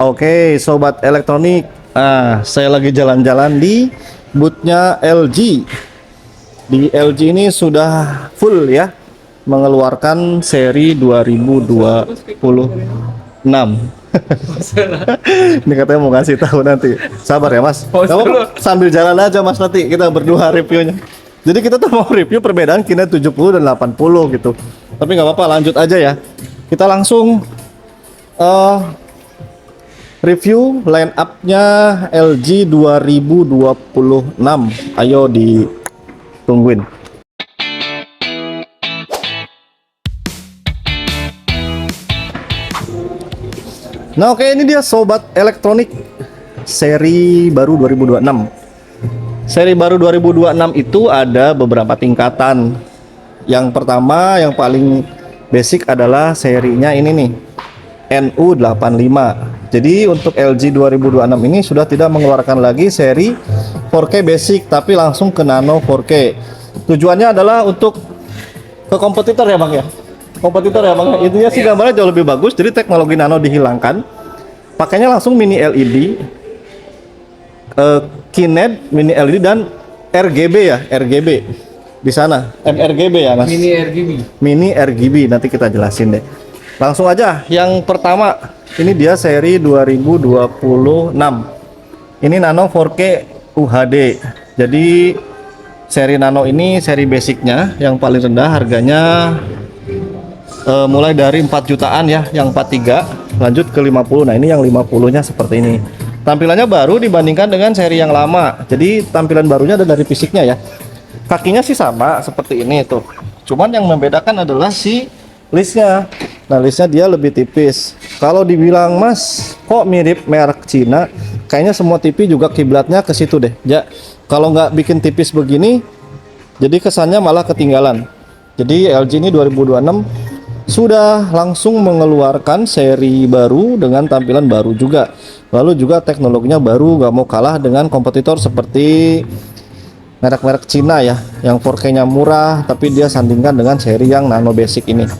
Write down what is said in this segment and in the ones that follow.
Oke, sobat elektronik. Saya lagi jalan-jalan di boothnya LG. Di LG ini sudah full ya, mengeluarkan seri 2026. Ini katanya mau ngasih tahu nanti. Sabar ya Mas. Kamu sambil jalan aja Mas, nanti kita berdua reviewnya. Jadi kita tuh mau review perbedaan Kinet 70 dan 80 gitu. Tapi nggak apa-apa, lanjut aja ya. Kita langsung review line up-nya LG 2026. Ayo ditungguin. Nah, oke, ini dia sobat elektronik seri baru 2026. Seri baru 2026 itu ada beberapa tingkatan. Yang pertama, yang paling basic adalah serinya ini nih, NU85. Jadi untuk LG 2026 ini sudah tidak mengeluarkan lagi seri 4K basic, tapi langsung ke Nano 4K. Tujuannya adalah untuk ke kompetitor ya Bang ya. Kompetitor ya Bang. Intinya sih gambarnya jauh lebih bagus, jadi teknologi nano dihilangkan. Pakainya langsung mini LED, Kinet mini LED dan RGB ya, RGB di sana, mRGB ya Mas. Mini RGB. Mini RGB, nanti kita jelasin deh. Langsung aja, yang pertama ini dia seri 2026. Ini Nano 4K UHD. Jadi seri Nano ini seri basicnya yang paling rendah harganya mulai dari 4 jutaan ya, yang 43 lanjut ke 50. Nah, ini yang 50-nya seperti ini. Tampilannya baru dibandingkan dengan seri yang lama. Jadi tampilan barunya ada dari fisiknya ya. Kakinya sih sama seperti ini tuh. Cuman yang membedakan adalah si listnya. Nah, listnya dia lebih tipis. Kalau dibilang Mas, kok mirip merek Cina? Kayaknya semua TV juga kiblatnya ke situ deh. Ya, kalau nggak bikin tipis begini, jadi kesannya malah ketinggalan. Jadi LG ini 2026 sudah langsung mengeluarkan seri baru dengan tampilan baru juga. Lalu juga teknologinya baru, gak mau kalah dengan kompetitor seperti merek-merek Cina ya, yang 4K-nya murah tapi dia sandingkan dengan seri yang nano basic ini.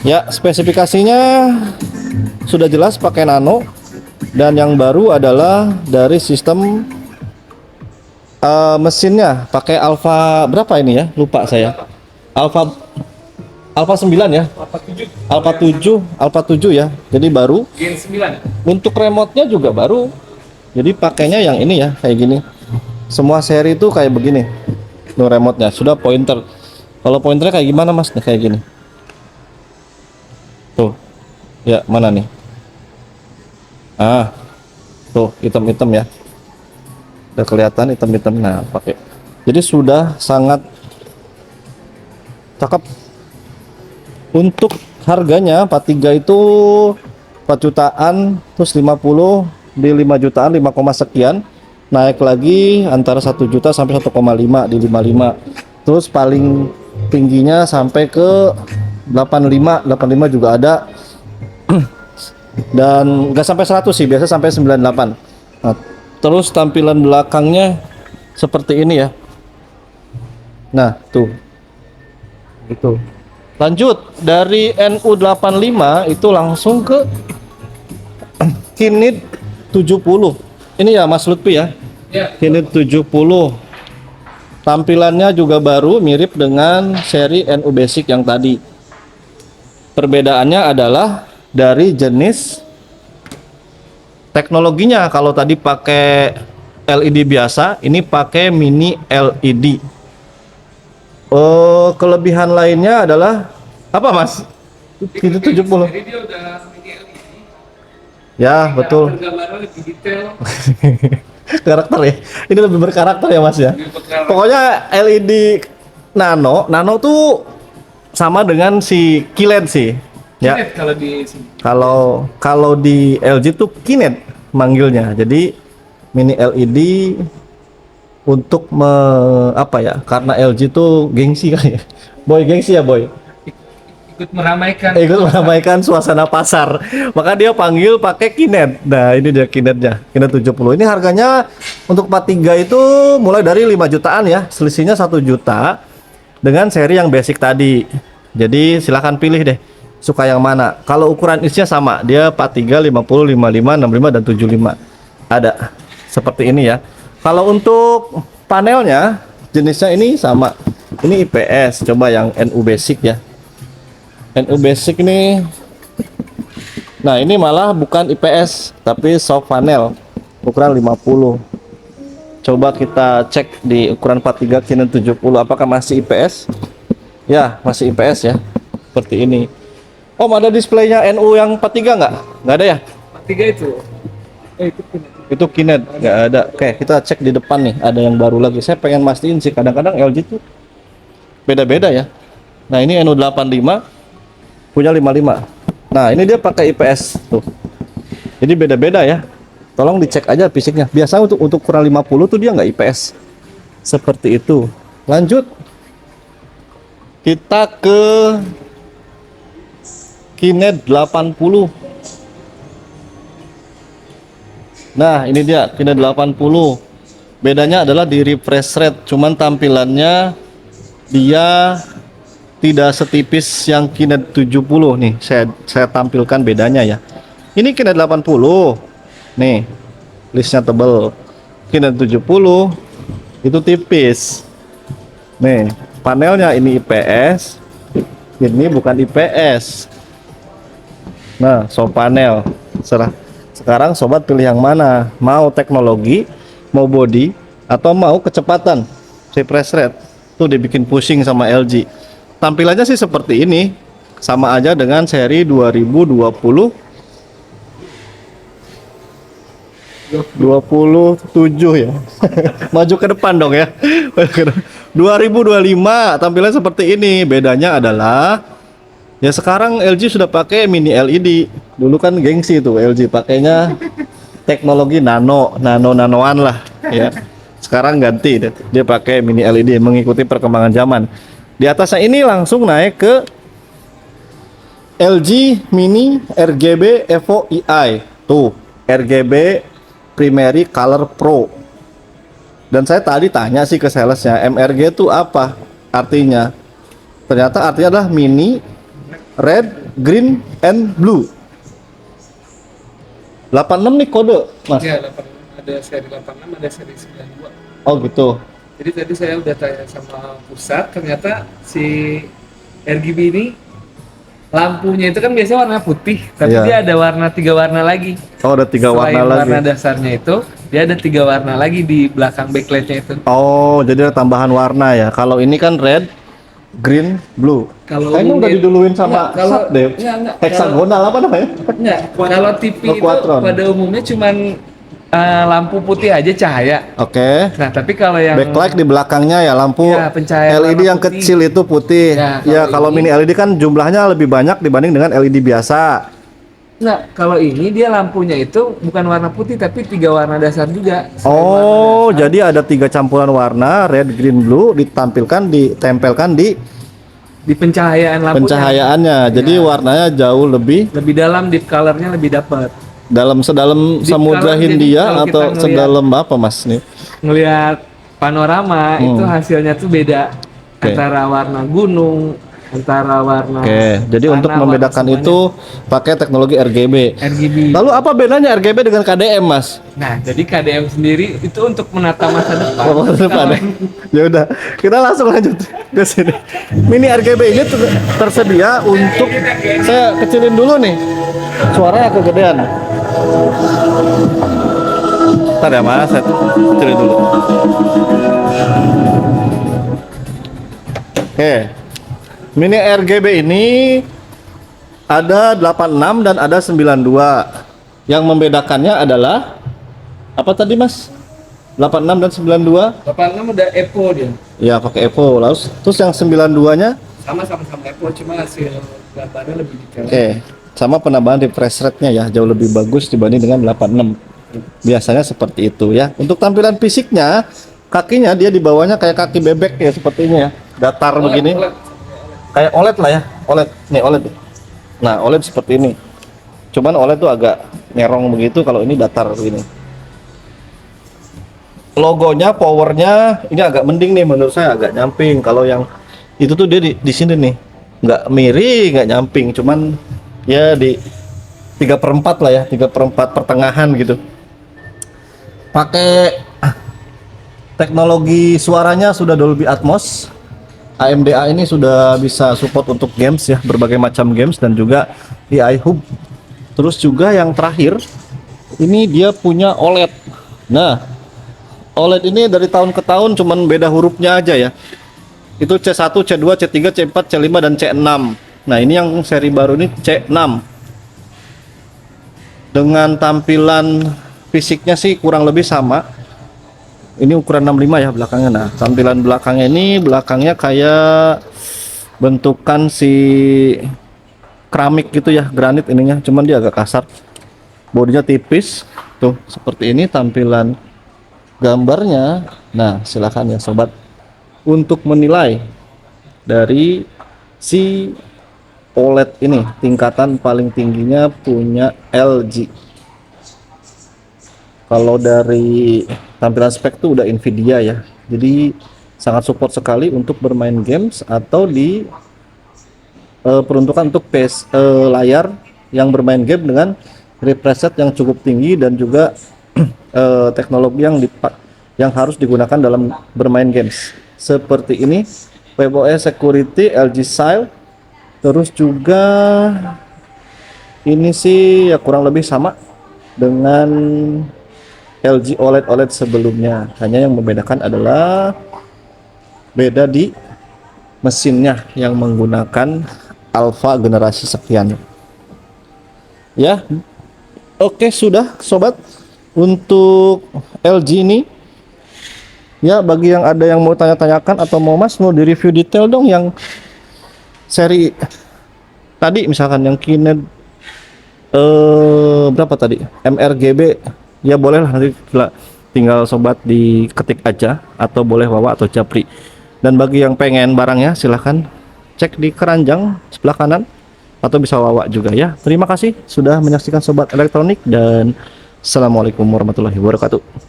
Ya, spesifikasinya sudah jelas pakai nano, dan yang baru adalah dari sistem mesinnya pakai Alpha berapa ini ya? Lupa saya. Alpha 9 ya? Alpha 7 ya. Jadi baru. Gen 9. Untuk remote-nya juga baru. Jadi pakainya yang ini ya, kayak gini. Semua seri itu kayak begini. Tuh remote-nya sudah pointer. Kalau pointernya kayak gimana Mas? Nih, kayak gini. Tuh. Ya, mana nih? Tuh, hitam-hitam ya. Udah kelihatan hitam-hitam. Nah, pakai. Jadi sudah sangat cakep. Untuk harganya 43 itu 4 jutaan, terus 50 di 5 jutaan, 5, sekian. Naik lagi antara 1 juta sampai 1,5 di 55. Terus paling tingginya sampai ke 85 juga ada. Dan nggak sampai 100 sih, biasa sampai 98. Nah, terus tampilan belakangnya seperti ini ya. Nah, tuh. Itu. Lanjut dari NU85 itu langsung ke Kinet 70. Ini ya Mas Lutfi ya. Ya. Kinet 70. Tampilannya juga baru, mirip dengan seri NU Basic yang tadi. Perbedaannya adalah dari jenis teknologinya. Kalau tadi pakai LED biasa, ini pakai mini LED. Kelebihan lainnya adalah apa Mas? Itu 70. Jadi dia udah mini LED. Ya, betul. Gambarnya lebih detail. Karakter ya. Ini lebih berkarakter ya Mas ya. Pokoknya LED nano tuh sama dengan si Kinet sih. Ya. Kinet kalau di sini. Kalau di LG tuh Kinet manggilnya. Jadi mini LED untuk apa ya? Karena LG tuh gengsi kan ya. Boy gengsi ya, Boy. Ikut meramaikan. Ikut meramaikan suasana pasar. Maka dia panggil pakai Kinet. Nah, ini dia Kinetnya. Kinet 70. Ini harganya untuk 43 itu mulai dari 5 jutaan ya. Selisihnya 1 juta dengan seri yang basic tadi. Jadi silahkan pilih deh. Suka yang mana? Kalau ukuran isinya sama, dia 43, 50, 55, 65 dan 75. Ada seperti ini ya. Kalau untuk panelnya jenisnya ini sama. Ini IPS. Coba yang NU Basic ya. NU Basic ini. Nah, ini malah bukan IPS tapi soft panel ukuran 50. Coba kita cek di ukuran 43 Canon 70 apakah masih IPS? Ya, masih IPS ya. Seperti ini. Om, ada displaynya NU yang 43 nggak? Nggak ada ya? Tiga itu. Itu punya. Itu Kinet nggak ada. Oke, kita cek di depan nih, ada yang baru lagi. Saya pengen mastiin sih, kadang-kadang LG tuh beda-beda ya. Nah, ini NU85 punya 55. Nah, ini dia pakai IPS tuh. Jadi beda-beda ya. Tolong dicek aja fisiknya. Biasa untuk kurang 50 tuh dia nggak IPS. Seperti itu. Lanjut. Kita ke Kinet 80. Nah, ini dia Kinet 80. Bedanya adalah di refresh rate, cuman tampilannya dia tidak setipis yang Kinet 70 nih. Saya tampilkan bedanya ya. Ini Kinet 80. Nih, listnya tebel. Kinet 70 itu tipis. Nih, panelnya ini IPS. Ini bukan IPS. Nah, soft panel. Sekarang sobat pilih yang mana? Mau teknologi, mau body, atau mau kecepatan refresh rate? Tuh dibikin pusing sama LG. Tampilannya sih seperti ini. Sama aja dengan seri 2027 ya. Maju ke depan dong ya. 2025 tampilannya seperti ini. Bedanya adalah ya sekarang LG sudah pakai mini LED. Dulu kan gengsi tuh LG pakainya teknologi nanoan lah ya. Sekarang ganti dia pakai mini LED mengikuti perkembangan zaman. Di atasnya ini langsung naik ke LG Mini RGB Evo EI. Tuh, RGB Primary Color Pro. Dan saya tadi tanya sih ke salesnya, MRG itu apa artinya? Ternyata artinya adalah mini red, green, and blue. 86 nih kode, Mas. Ya, 86, ada seri 86, ada seri 92. Oh gitu. Jadi tadi saya udah tanya sama pusat, ternyata si RGB ini lampunya itu kan biasanya warna putih, tapi Iya. dia ada warna 3 warna lagi. Oh, ada 3 Selain warna lagi. warna dasarnya itu, dia ada 3 warna lagi di belakang backlightnya itu. Oh, jadi ada tambahan warna ya. Kalau ini kan red, green, blue. Kalau Kayaknya udah unit- diduluin sama Enggak, kalau- sub deh. enggak. Hexagonal apa namanya? Enggak, kalau TV itu Quadron. pada umumnya cuman lampu putih aja cahaya. Oke. Nah, tapi kalau yang Backlight di belakangnya ya lampu Ya, pencahayaan LED warna yang putih. kecil itu putih. Ya, Ya, kalau kalau mini LED kan jumlahnya lebih banyak dibanding dengan LED biasa. Nah, kalau ini dia lampunya itu bukan warna putih tapi 3 warna dasar juga. Selain Oh, warna dasar, jadi ada 3 campuran warna, red, green, blue ditempelkan di di pencahayaan lampunya pencahayaannya. Jadi Ya. warnanya jauh lebih lebih dalam, deep colornya lebih dapat. sedalam Deep Samudra color, jadi Hindia kalau kita atau ngelihat- sedalam apa Mas nih? Ngelihat panorama itu hasilnya tuh beda Oke. antara warna gunung, antara warna Oke, jadi untuk tanah, membedakan warna itu pakai teknologi RGB. semuanya RGB. Lalu apa bedanya RGB dengan KDM, Mas? Nah, jadi KDM sendiri itu untuk menata masa depan. Oh, masa depan ya? Ya udah, kita langsung lanjut ke sini. Mini RGB ini tersedia untuk saya kecilin dulu nih. Suaranya kegedean. Ntar ya Mas, saya kecilin dulu. Oke. Mini RGB ini ada 86 dan ada 92. Yang membedakannya adalah apa tadi Mas? 86 dan 92? 86 udah Evo dia. Ya pakai Evo. Lalu terus yang 92-nya Sama-sama Evo, cuma hasil gambarnya lebih detail. oke, sama penambahan refresh rate-nya ya jauh lebih bagus dibanding dengan 86. Biasanya seperti itu ya. Untuk tampilan fisiknya, kakinya dia di bawahnya kayak kaki bebek ya sepertinya ya. Datar begini. Kayak OLED lah ya. OLED. Nih OLED. Nah, OLED seperti ini. Cuman OLED tuh agak nyerong begitu, kalau ini datar begini. Logonya, powernya ini agak mending nih menurut saya, agak nyamping. Kalau yang itu tuh dia di sini nih. nggak miring, nggak nyamping, cuman ya di 3/4 lah ya, 3/4 pertengahan gitu. Pakai teknologi suaranya sudah Dolby Atmos. AMDA ini sudah bisa support untuk games ya, berbagai macam games dan juga AI Hub. Terus juga yang terakhir, ini dia punya OLED. Nah, OLED ini dari tahun ke tahun cuman beda hurufnya aja ya. Itu C1, C2, C3, C4, C5 dan C6. Nah, ini yang seri baru ini C6. Dengan tampilan fisiknya sih kurang lebih sama. Ini ukuran 65 ya belakangnya. Nah, tampilan belakangnya ini belakangnya kayak bentukan si keramik gitu ya, granit ininya, cuman dia agak kasar. Bodinya tipis. Tuh, seperti ini tampilan gambarnya. Nah, silakan ya sobat untuk menilai dari si OLED ini. Tingkatan paling tingginya punya LG. Kalau dari tampilan spek tuh udah Nvidia ya, jadi sangat support sekali untuk bermain games atau di peruntukan untuk layar yang bermain game dengan refresh rate yang cukup tinggi dan juga teknologi yang harus digunakan dalam bermain games seperti ini. WebOS Security LG Style, terus juga ini sih ya kurang lebih sama dengan LG OLED sebelumnya, hanya yang membedakan adalah beda di mesinnya yang menggunakan Alpha generasi sekian ya. Oke, sudah sobat untuk LG ini ya. Bagi yang ada yang mau tanya-tanyakan atau mau mau di review detail dong yang seri tadi, misalkan yang Kinet berapa tadi, MRGB ya, boleh lah, nanti tinggal sobat diketik aja atau boleh Wawa atau Japri. Dan bagi yang pengen barangnya silahkan cek di keranjang sebelah kanan atau bisa Wawa juga ya. Terima kasih sudah menyaksikan Sobat Elektronik dan Assalamualaikum warahmatullahi wabarakatuh.